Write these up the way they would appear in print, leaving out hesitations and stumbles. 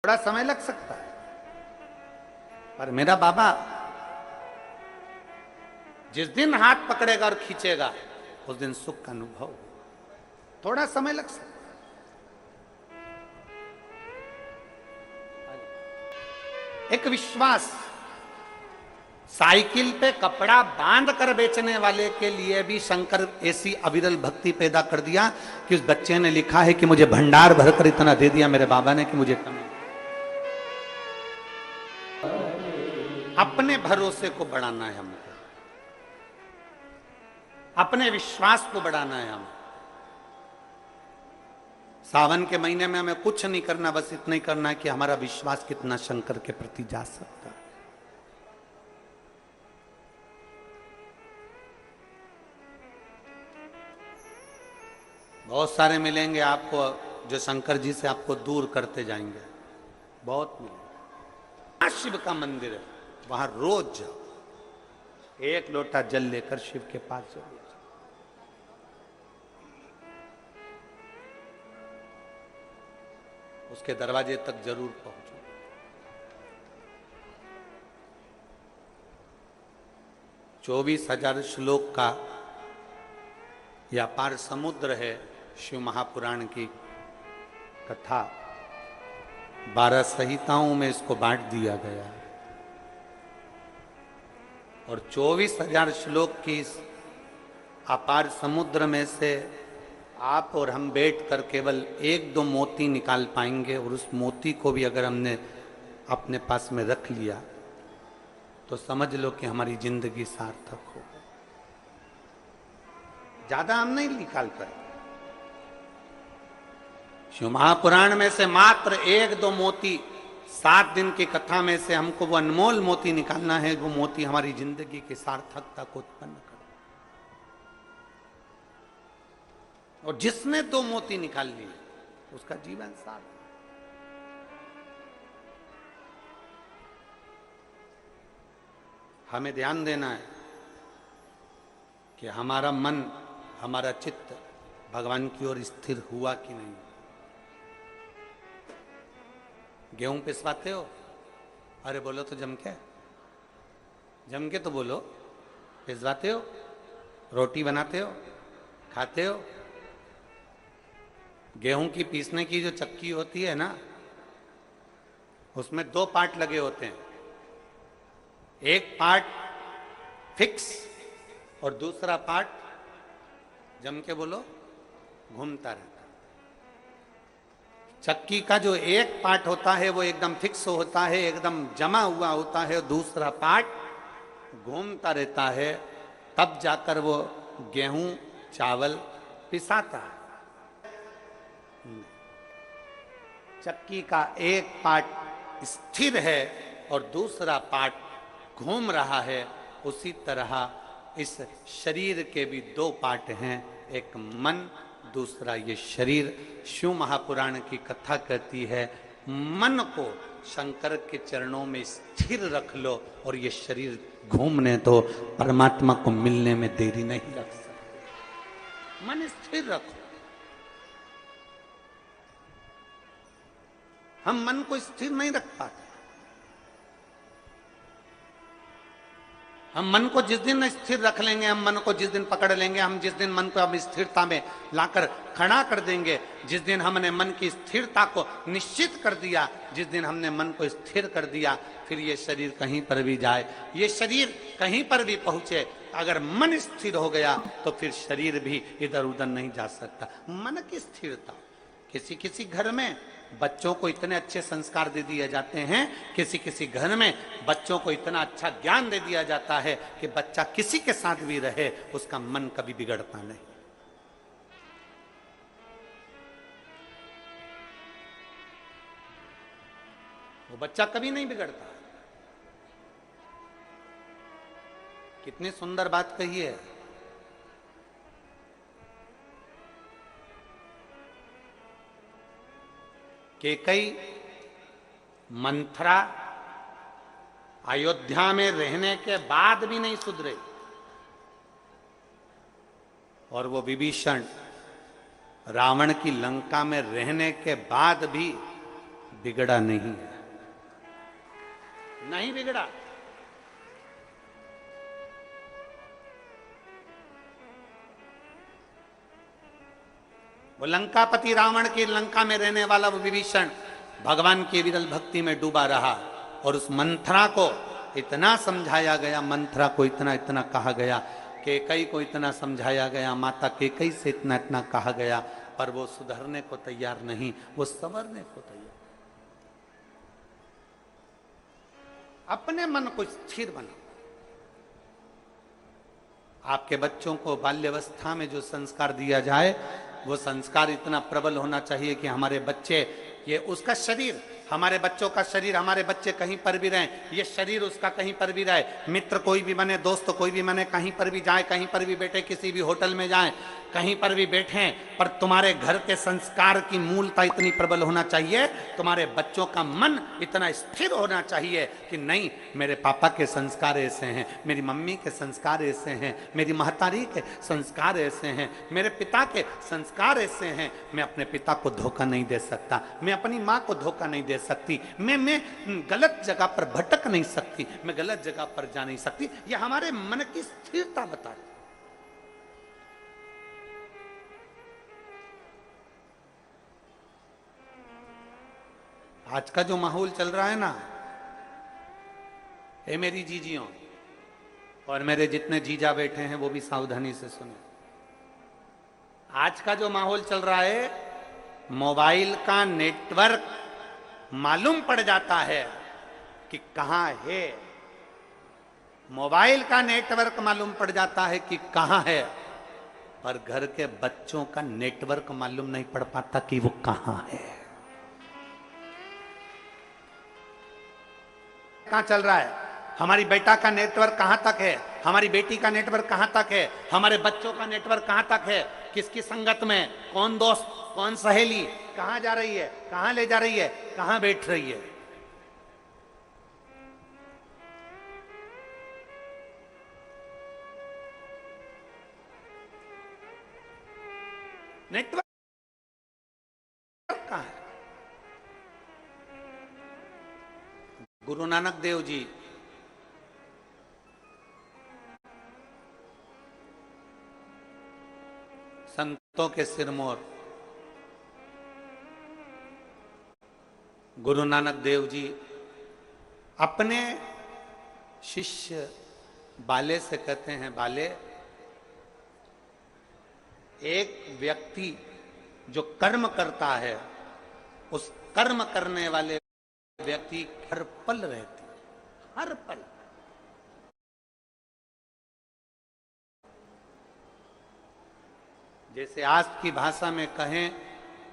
थोड़ा समय लग सकता है, पर मेरा बाबा जिस दिन हाथ पकड़ेगा और खींचेगा उस दिन सुख का अनुभव हो। थोड़ा समय लग सकता है। एक विश्वास, साइकिल पे कपड़ा बांध कर बेचने वाले के लिए भी शंकर ऐसी अविरल भक्ति पैदा कर दिया कि उस बच्चे ने लिखा है कि मुझे भंडार भरकर इतना दे दिया मेरे बाबा ने कि मुझे कमी। अपने भरोसे को बढ़ाना है हमको, अपने विश्वास को बढ़ाना है हमें। सावन के महीने में हमें कुछ नहीं करना, बस इतना ही करना है कि हमारा विश्वास कितना शंकर के प्रति जा सकता है। बहुत सारे मिलेंगे आपको जो शंकर जी से आपको दूर करते जाएंगे, बहुत मिलेंगे। शिव का मंदिर है, वहां रोज जाओ, एक लोटा जल लेकर शिव के पास जाओ। उसके दरवाजे तक जरूर पहुंचो। 24,000 श्लोक का यह अपार समुद्र है शिव महापुराण की कथा। 12 संहिताओं में इसको बांट दिया गया है और 24,000 श्लोक की इस अपार समुद्र में से आप और हम बैठकर केवल 1-2 मोती निकाल पाएंगे, और उस मोती को भी अगर हमने अपने पास में रख लिया तो समझ लो कि हमारी जिंदगी सार्थक हो। ज्यादा हम नहीं निकाल पाए। शिव महापुराण में से मात्र 1-2 मोती, 7 दिन की कथा में से हमको वो अनमोल मोती निकालना है। वो मोती हमारी जिंदगी की सार्थकता को उत्पन्न कर। और जिसने 2 मोती निकाल लिए उसका जीवन सार्थक। हमें ध्यान देना है कि हमारा मन, हमारा चित्त भगवान की ओर स्थिर हुआ कि नहीं। गेहूं पिसवाते हो, अरे बोलो तो जम के तो बोलो। पिसवाते हो, रोटी बनाते हो, खाते हो। गेहूं की पीसने की जो चक्की होती है ना, उसमें 2 पार्ट लगे होते हैं। एक पार्ट फिक्स और दूसरा पार्ट, जम के बोलो, घूमता रहता। चक्की का जो एक पार्ट होता है वो एकदम फिक्स होता है, एकदम जमा हुआ होता है, दूसरा पार्ट घूमता रहता है। तब जाकर वो गेहूं चावल पिसाता है। चक्की का एक पार्ट स्थिर है और दूसरा पार्ट घूम रहा है। उसी तरह इस शरीर के भी 2 पार्ट हैं, एक मन, दूसरा ये शरीर। शिव महापुराण की कथा कहती है मन को शंकर के चरणों में स्थिर रख लो और ये शरीर घूमने दो, परमात्मा को मिलने में देरी नहीं लग सकती। मन स्थिर रखो। हम मन को स्थिर नहीं रख पाते। हम मन को जिस दिन स्थिर रख लेंगे, हम मन को जिस दिन पकड़ लेंगे, हम जिस दिन मन को अब स्थिरता में लाकर खड़ा कर देंगे, जिस दिन हमने मन की स्थिरता को निश्चित कर दिया, जिस दिन हमने मन को स्थिर कर दिया, फिर ये शरीर कहीं पर भी जाए, ये शरीर कहीं पर भी पहुंचे, अगर मन स्थिर हो गया तो फिर शरीर भी इधर उधर नहीं जा सकता। मन की स्थिरता। किसी किसी घर में बच्चों को इतने अच्छे संस्कार दे दिए जाते हैं, किसी किसी घर में बच्चों को इतना अच्छा ज्ञान दे दिया जाता है कि बच्चा किसी के साथ भी रहे उसका मन कभी बिगड़ता नहीं। वो बच्चा कभी नहीं बिगड़ता। कितनी सुंदर बात कही है। कैकई मंथरा अयोध्या में रहने के बाद भी नहीं सुधरे, और वो विभीषण रावण की लंका में रहने के बाद भी बिगड़ा नहीं है, नहीं बिगड़ा। वो लंकापति रावण की लंका में रहने वाला वो विभीषण भगवान की विरल भक्ति में डूबा रहा, और उस मंथरा को इतना समझाया गया, मंथरा को इतना इतना कहा गया, कैकई को इतना समझाया गया, माता कैकई से इतना इतना कहा गया, पर वो सुधरने को तैयार नहीं, वो संवरने को तैयार। अपने मन को स्थिर बनाओ। आपके बच्चों को बाल्यावस्था में जो संस्कार दिया जाए वो संस्कार इतना प्रबल होना चाहिए कि हमारे बच्चे, ये उसका शरीर, हमारे बच्चों का शरीर, हमारे बच्चे कहीं पर भी रहें, ये शरीर उसका कहीं पर भी रहे, मित्र कोई भी बने, दोस्त कोई भी बने, कहीं पर भी जाए, कहीं पर भी बैठे, किसी भी होटल में जाए, कहीं पर भी बैठे, पर तुम्हारे घर के संस्कार की मूलता इतनी प्रबल होना चाहिए, तुम्हारे बच्चों का मन इतना स्थिर होना चाहिए कि नहीं, मेरे पापा के संस्कार ऐसे हैं, मेरी मम्मी के संस्कार ऐसे हैं, मेरी महतारी के संस्कार ऐसे हैं, मेरे पिता के संस्कार ऐसे हैं, मैं अपने पिता को धोखा नहीं दे सकता, मैं अपनी माँ को धोखा नहीं दे सकती, मैं गलत जगह पर भटक नहीं सकती, मैं गलत जगह पर जा नहीं सकती। ये हमारे मन की स्थिरता बताती। आज का जो माहौल चल रहा है ना, ये मेरी जीजियों और मेरे जितने जीजा बैठे हैं वो भी सावधानी से सुने। आज का जो माहौल चल रहा है, मोबाइल का नेटवर्क मालूम पड़ जाता है कि कहां है, मोबाइल का नेटवर्क मालूम पड़ जाता है कि कहां है, पर घर के बच्चों का नेटवर्क मालूम नहीं पड़ पाता कि वो कहां है। कहां चल रहा है, हमारी बेटा का नेटवर्क कहां तक है, हमारी बेटी का नेटवर्क कहां तक है, हमारे बच्चों का नेटवर्क कहां तक है, किसकी संगत में, कौन दोस्त, कौन सहेली, कहां जा रही है, कहां ले जा रही है, कहां बैठ रही है। नेटवर्क कहां है। गुरु नानक देव जी संतों के सिरमौर, गुरु नानक देव जी अपने शिष्य बाले से कहते हैं, बाले, एक व्यक्ति जो कर्म करता है, उस कर्म करने वाले व्यक्ति हर पल रहती, हर पल। जैसे आज की भाषा में कहें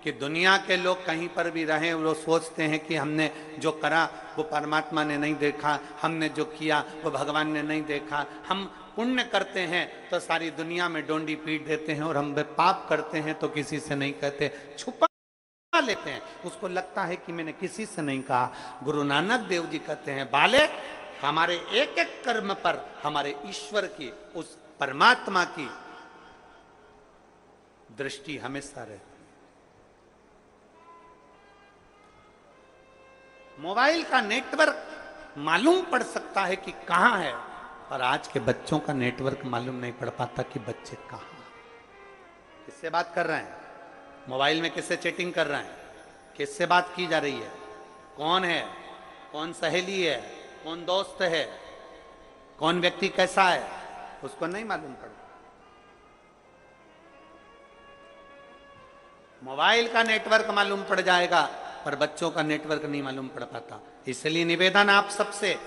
कि दुनिया के लोग कहीं पर भी रहें, वो सोचते हैं कि हमने जो करा वो परमात्मा ने नहीं देखा, हमने जो किया वो भगवान ने नहीं देखा, हम पुण्य करते हैं तो सारी दुनिया में डोंडी पीट देते हैं, और हम पाप करते हैं तो किसी से नहीं कहते, छुपा लेते हैं, उसको लगता है कि मैंने किसी से नहीं कहा। गुरु नानक देव जी कहते हैं, बाले, हमारे एक एक कर्म पर हमारे ईश्वर की, उस परमात्मा की दृष्टि हमेशा रहती। मोबाइल का नेटवर्क मालूम पड़ सकता है कि कहां है, और आज के बच्चों का नेटवर्क मालूम नहीं पड़ पाता कि बच्चे कहां, किससे बात कर रहे हैं, मोबाइल में किससे चैटिंग कर रहे हैं, किससे बात की जा रही है, कौन है, कौन सहेली है, कौन दोस्त है, कौन व्यक्ति कैसा है, उसको नहीं मालूम पड़ता। मोबाइल का नेटवर्क मालूम पड़ जाएगा पर बच्चों का नेटवर्क नहीं मालूम पड़ पाता। इसलिए निवेदन आप सबसे,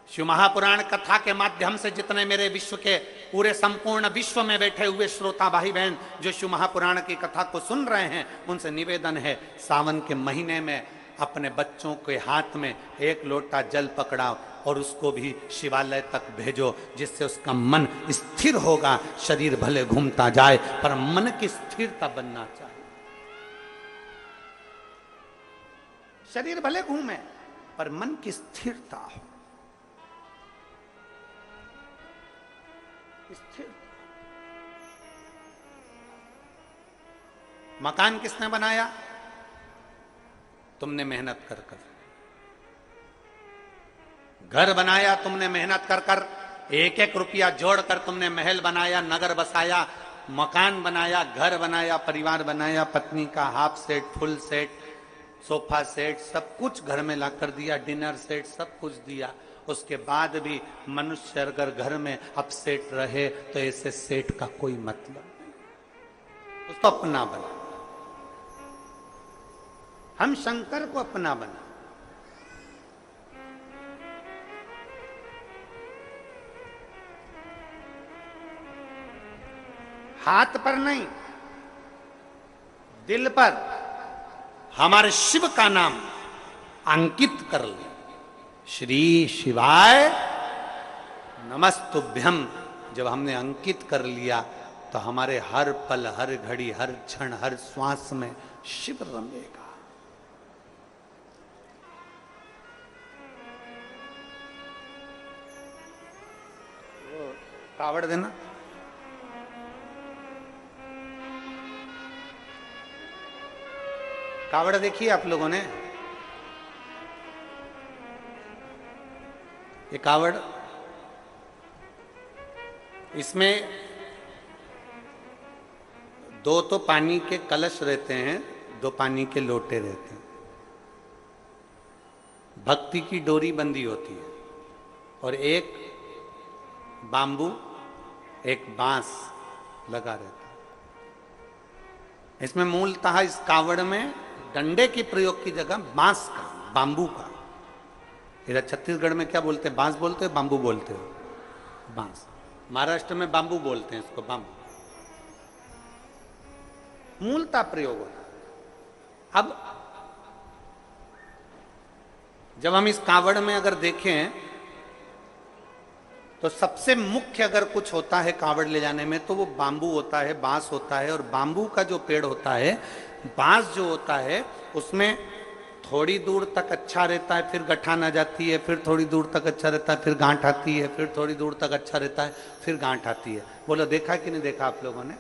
शिव महापुराण कथा के माध्यम से जितने मेरे विश्व के पूरे संपूर्ण विश्व में बैठे हुए श्रोता भाई बहन जो शिव महापुराण की कथा को सुन रहे हैं, उनसे निवेदन है, सावन के महीने में अपने बच्चों के हाथ में एक लोटा जल पकड़ाओ और उसको भी शिवालय तक भेजो, जिससे उसका मन स्थिर होगा। शरीर भले घूमता जाए पर मन की स्थिरता बनना चाहिए। शरीर भले घूमे पर मन की स्थिरता हो। स्थिर मकान किसने बनाया? तुमने मेहनत कर कर, घर बनाया तुमने मेहनत कर कर, एक एक रुपया जोड़कर तुमने महल बनाया, नगर बसाया, मकान बनाया, घर बनाया, परिवार बनाया, पत्नी का half set, full set, sofa set, सब कुछ घर में ला कर दिया, डिनर सेट, सब कुछ दिया। उसके बाद भी मनुष्य अगर घर में अपसेट रहे तो ऐसे सेट का कोई मतलब नहीं, उसको अपना बना। हम शंकर को अपना बना। हाथ पर नहीं, दिल पर हमारे शिव का नाम अंकित कर ले, श्री शिवाय नमस्तुभ्यम। जब हमने अंकित कर लिया तो हमारे हर पल, हर घड़ी, हर क्षण, हर श्वास में शिव रमेगा। कावड़ देना। कावड़ देखी आप लोगों ने? ये कावड़, इसमें दो तो पानी के कलश रहते हैं, दो पानी के लोटे रहते हैं, भक्ति की डोरी बंधी होती है, और एक बांबू, एक बांस लगा रहता है। इसमें मूलतः इस कावड़ में डंडे के प्रयोग की जगह बांस का, बांबू का। इधर छत्तीसगढ़ में क्या बोलते हैं? बांस बोलते हो, बांबू बोलते हो? बांस। महाराष्ट्र में बांबू बोलते हैं इसको, बांबू। मूलतः प्रयोग होता है। अब जब हम इस कावड़ में अगर देखें तो सबसे मुख्य अगर कुछ होता है कावड़ ले जाने में तो वो बांबू होता है, बांस होता है। और बांबू का जो पेड़ होता है, बांस जो होता है, उसमें थोड़ी दूर तक अच्छा रहता है, फिर गठान आ जाती है, फिर थोड़ी दूर तक अच्छा रहता है, फिर गांठ आती है, फिर थोड़ी दूर तक अच्छा रहता है, फिर गांठ आती है। बोलो देखा कि नहीं देखा आप लोगों ने?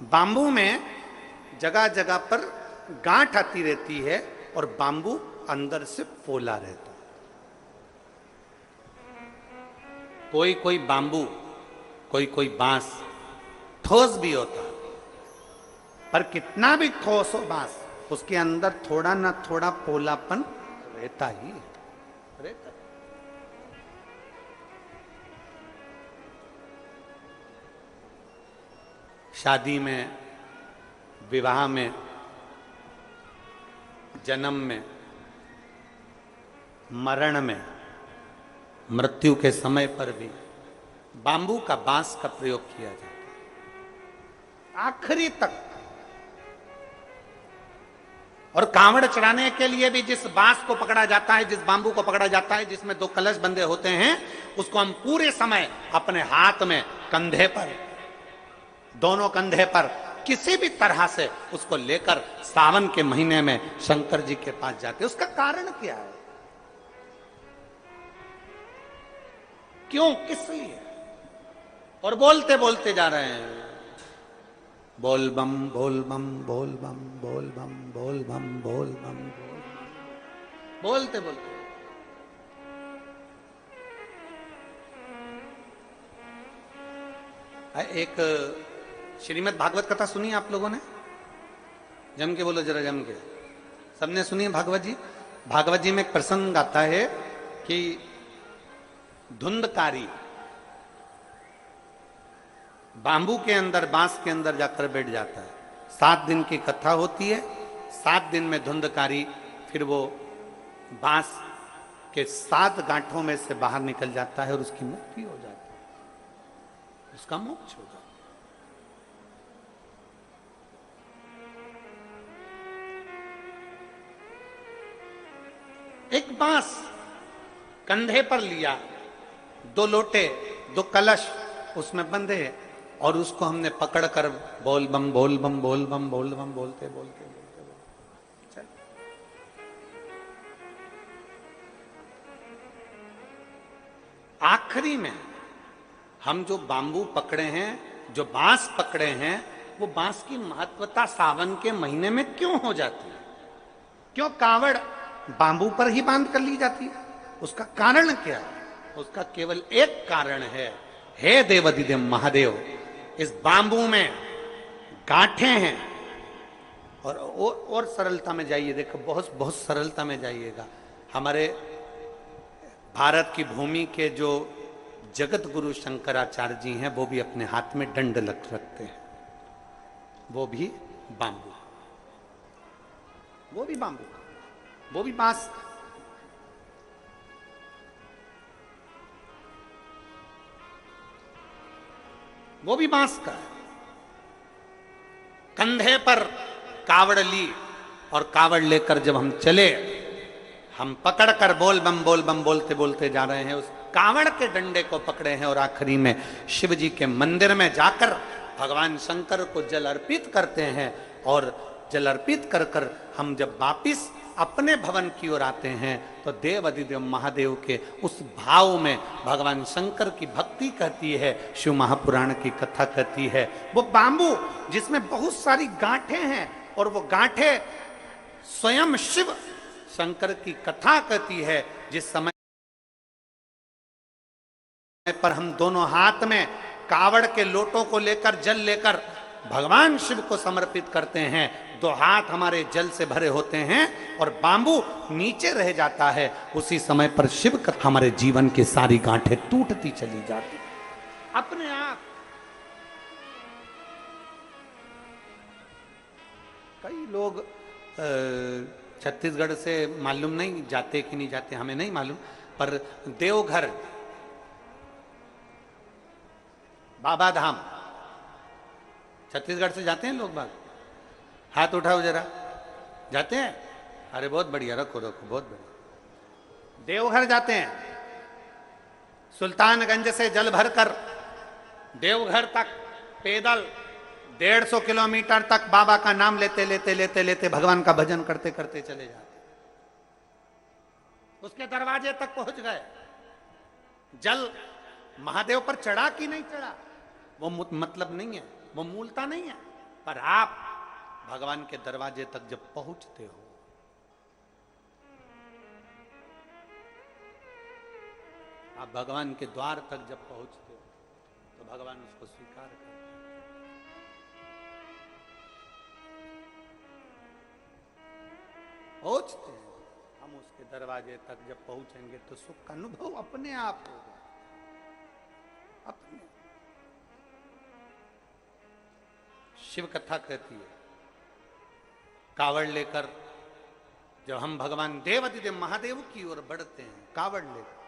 बांबू में जगह जगह पर गांठ आती रहती है और बांबू अंदर से पोला रहता है। कोई कोई बांबू, कोई कोई बांस ठोस भी होता है, पर कितना भी ठोस हो बांस, उसके अंदर थोड़ा ना थोड़ा पोलापन रहता ही रहता। शादी में, विवाह में, जन्म में, मरण में, मृत्यु के समय पर भी बांबू का, बांस का प्रयोग किया जाता है आखिरी तक। और कांवड़ चढ़ाने के लिए भी जिस बांस को पकड़ा जाता है, जिस बांबू को पकड़ा जाता है, जिसमें दो कलश बंधे होते हैं, उसको हम पूरे समय अपने हाथ में, कंधे पर, दोनों कंधे पर किसी भी तरह से उसको लेकर सावन के महीने में शंकर जी के पास जाते। उसका कारण क्या है? क्यों, किस लिए? और बोलते बोलते जा रहे हैं, बोल बम बोल बम बोल बम बोल बम बोल बम बोल बम बोल, बोलते बोलते। एक श्रीमद् भागवत कथा सुनी आप लोगों ने? जम के बोलो जरा, जम के। सबने सुनी है भागवत जी? भागवत जी में एक प्रसंग आता है कि धुंधकारी बांबू के अंदर, बांस के अंदर जाकर बैठ जाता है। 7 दिन की कथा होती है। 7 दिन में धुंधकारी फिर वो बांस के 7 गांठों में से बाहर निकल जाता है और उसकी मुक्ति हो जाती है, उसका मोक्ष हो जाता है। एक बांस कंधे पर लिया, 2 लोटे, 2 कलश उसमें बंधे, और उसको हमने पकड़कर बोल बम बोल बम बोल बम बोल बम बोलते बोलते बोलते बोलते। आखिरी में हम जो बांबू पकड़े हैं, जो बांस पकड़े हैं, वो बांस की महत्वता सावन के महीने में क्यों हो जाती है? क्यों कावड़ बांबू पर ही बांध कर ली जाती है? उसका कारण क्या है? उसका केवल एक कारण है, हे देवाधिदेव महादेव, इस बांबू में गांठे हैं। और सरलता में जाइए, देखो बहुत बहुत सरलता में जाइएगा। हमारे भारत की भूमि के जो जगत गुरु शंकराचार्य जी हैं, वो भी अपने हाथ में दंड रखते हैं, वो भी बांबू, वो भी बांबू, वो भी बांस। वो भी बांस का है। कंधे पर कावड़ ली और कावड़ लेकर जब हम चले, हम पकड़कर बोल बम बोलते बोलते जा रहे हैं, उस कावड़ के डंडे को पकड़े हैं और आखिरी में शिव जी के मंदिर में जाकर भगवान शंकर को जल अर्पित करते हैं। और जल अर्पित कर कर हम जब वापिस अपने भवन की ओर आते हैं तो देव अधिदेव महादेव के उस भाव में भगवान शंकर की भक्ति कहती है, शिव महापुराण की कथा कहती है। वो बांबू जिसमें बहुत सारी गांठें हैं और वो गांठें स्वयं शिव शंकर की कथा कहती है। जिस समय पर हम दोनों हाथ में कावड़ के लोटों को लेकर जल लेकर भगवान शिव को समर्पित करते हैं, दो हाथ हमारे जल से भरे होते हैं और बांबू नीचे रह जाता है, उसी समय पर शिव का हमारे जीवन की सारी गांठें टूटती चली जाती अपने आप। कई लोग छत्तीसगढ़ से मालूम नहीं जाते कि नहीं जाते, हमें नहीं मालूम, पर देवघर बाबा धाम छत्तीसगढ़ से जाते हैं लोग बाग? हाथ उठाओ जरा, जाते हैं? अरे बहुत बढ़िया, रखो रखो, बहुत बढ़िया। देवघर जाते हैं, सुल्तानगंज से जल भरकर देवघर तक पैदल 150 किलोमीटर तक बाबा का नाम लेते लेते लेते लेते भगवान का भजन करते करते चले जाते। उसके दरवाजे तक पहुंच गए, जल महादेव पर चढ़ा कि नहीं चढ़ा वो मतलब नहीं है, वो मूलता नहीं है, पर आप भगवान के दरवाजे तक जब पहुंचते हो, आप भगवान के द्वार तक जब पहुंचते हो तो भगवान उसको स्वीकार करते हैं। पहुंचते हैं हम उसके दरवाजे तक जब पहुंचेंगे तो सुख का अनुभव अपने आप होगा, अपने। शिव कथा कहती है, कावड़ लेकर जब हम भगवान देव अधिदेव महादेव की ओर बढ़ते हैं, कावड़ लेकर